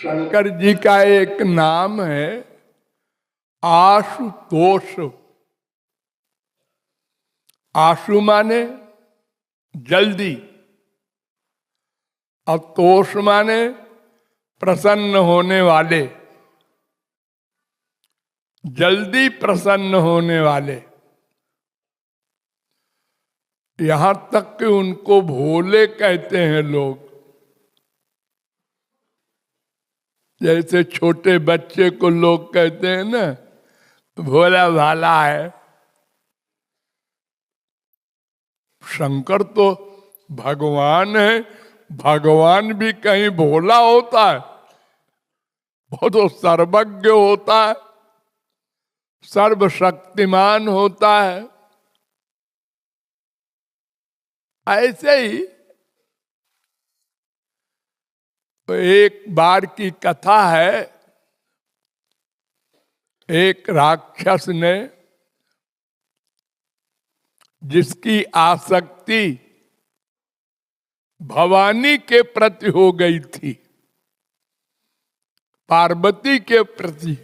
शंकर जी का एक नाम है आशुतोष। आशु माने जल्दी और तोष माने प्रसन्न होने वाले, जल्दी प्रसन्न होने वाले। यहां तक कि उनको भोले कहते हैं लोग। जैसे छोटे बच्चे को लोग कहते हैं ना, भोला भाला है। शंकर तो भगवान है, भगवान भी कहीं भोला होता है? वो तो सर्वज्ञ होता है, सर्वशक्तिमान होता है। ऐसे ही तो एक बार की कथा है, एक राक्षस ने, जिसकी आसक्ति भवानी के प्रति हो गई थी, पार्वती के प्रति,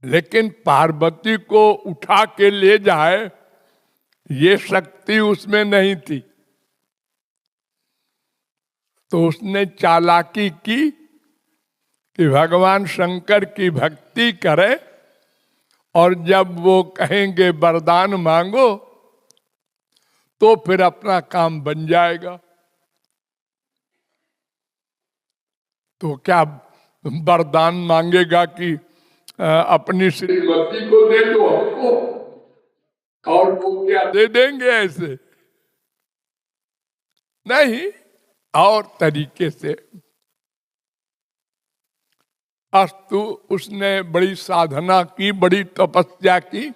लेकिन पार्वती को उठा के ले जाए ये शक्ति उसमें नहीं थी। तो उसने चालाकी की कि भगवान शंकर की भक्ति करे और जब वो कहेंगे वरदान मांगो तो फिर अपना काम बन जाएगा। तो क्या वरदान मांगेगा कि अपनी श्रीमती को दे दो हमको, और वो क्या दे देंगे? ऐसे नहीं, और तरीके से। अस्तु, उसने बड़ी साधना की, बड़ी तपस्या की,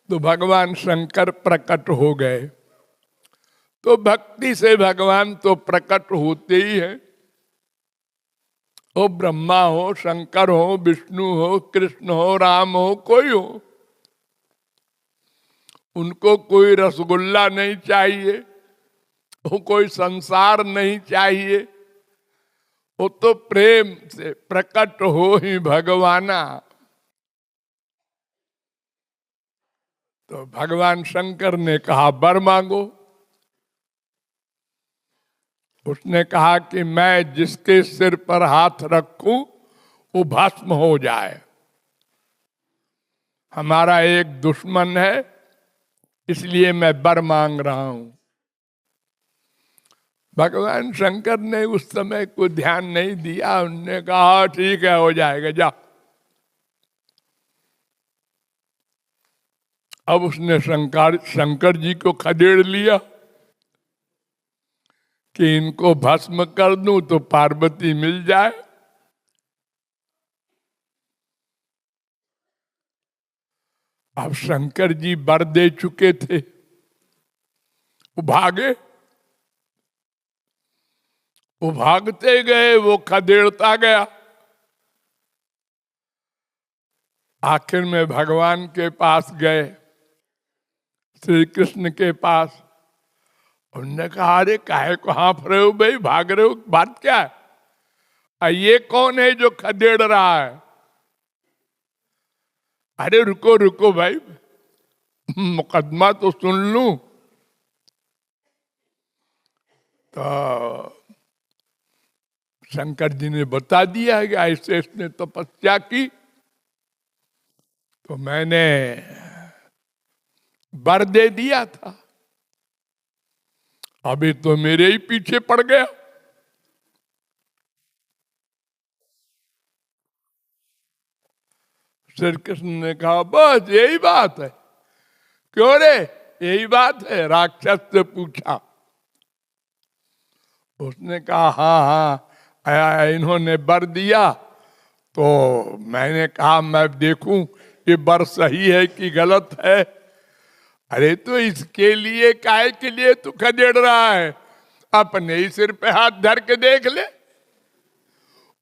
तो भगवान शंकर प्रकट हो गए। तो भक्ति से भगवान तो प्रकट होते ही हैं। वो ब्रह्मा हो, शंकर हो, विष्णु हो, कृष्ण हो, राम हो, कोई हो, उनको कोई रसगुल्ला नहीं चाहिए, वो कोई संसार नहीं चाहिए, वो तो प्रेम से प्रकट हो ही भगवाना। तो भगवान शंकर ने कहा वर मांगो। उसने कहा कि मैं जिसके सिर पर हाथ रखूं वो भस्म हो जाए। हमारा एक दुश्मन है, इसलिए मैं वर मांग रहा हूं। भगवान शंकर ने उस समय को ध्यान नहीं दिया। उन्होंने कहा ठीक है, हो जाएगा, जा। अब उसने शंकर जी को खदेड़ लिया कि इनको भस्म कर दूं तो पार्वती मिल जाए। अब शंकर जी वर दे चुके थे, वो भागे, वो भागते गए, वो खदेड़ता गया। आखिर में भगवान के पास गए, श्री कृष्ण के पास। उन्होंने कहा अरे काहे को हाँफ रहे हो भाई, भाग रहे हो, बात क्या है? ये कौन है जो खदेड़ रहा है? अरे रुको रुको भाई, मुकदमा तो सुन लूं। तो शंकर जी ने बता दिया कि ऐसे इसने तपस्या की, तो मैंने वर दे दिया था, अभी तो मेरे ही पीछे पड़ गया। श्री कृष्ण ने कहा बस यही बात है। क्यों रे, यही बात है? राक्षस से पूछा। उसने कहा हाँ हाँ, इन्होंने वर दिया तो मैंने कहा मैं देखूं ये वर सही है कि गलत है। अरे तो इसके लिए काहे के लिए तू खदेड़ रहा है? अपने ही सिर पे हाथ धर के देख ले।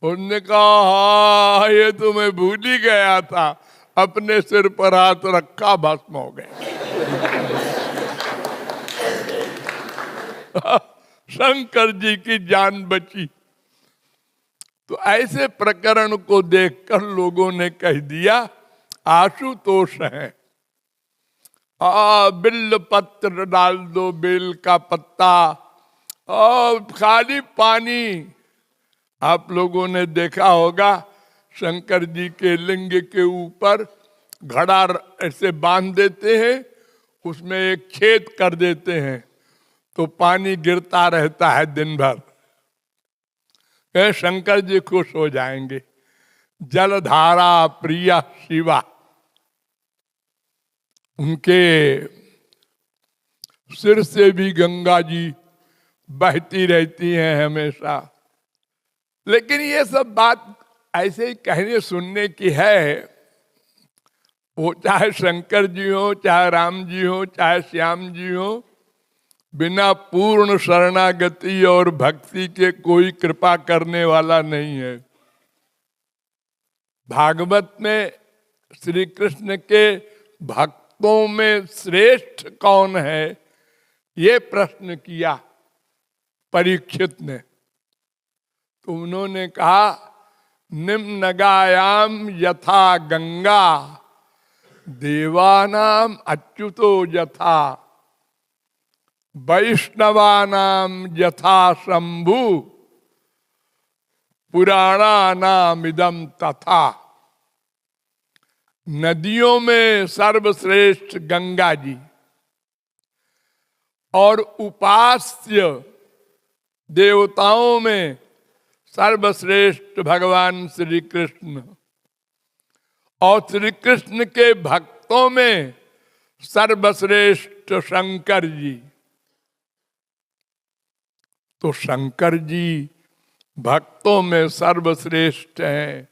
उन्होंने कहा हाँ, ये तो मैं भूल ही गया था, अपने सिर पर हाथ रखा, भस्म हो गया। शंकर जी की जान बची। तो ऐसे प्रकरण को देखकर लोगों ने कह दिया आशुतोष है। बिल्ल पत्र डाल दो, बेल का पत्ता और खाली पानी। आप लोगों ने देखा होगा शंकर जी के लिंग के ऊपर घड़ा ऐसे बांध देते हैं, उसमें एक छेद कर देते हैं तो पानी गिरता रहता है दिन भर। शंकर जी खुश हो जाएंगे। जलधारा प्रिया शिवा, उनके सिर से भी गंगा जी बहती रहती हैं हमेशा। लेकिन ये सब बात ऐसे ही कहने सुनने की है। वो चाहे शंकर जी हो, चाहे राम जी हो, चाहे श्याम जी हो, बिना पूर्ण शरणागति और भक्ति के कोई कृपा करने वाला नहीं है। भागवत में श्री कृष्ण के भक्तों में श्रेष्ठ कौन है, ये प्रश्न किया परीक्षित ने। तो उन्होंने कहा निम्नगायाम यथा गंगा, देवानाम अच्युतो यथा, वैष्णवानाम यथा शंभु, पुराणानाम इदम तथा। नदियों में सर्वश्रेष्ठ गंगा जी और उपास्य देवताओं में सर्वश्रेष्ठ भगवान श्री कृष्ण और श्री कृष्ण के भक्तों में सर्वश्रेष्ठ शंकर जी। तो शंकर जी भक्तों में सर्वश्रेष्ठ हैं।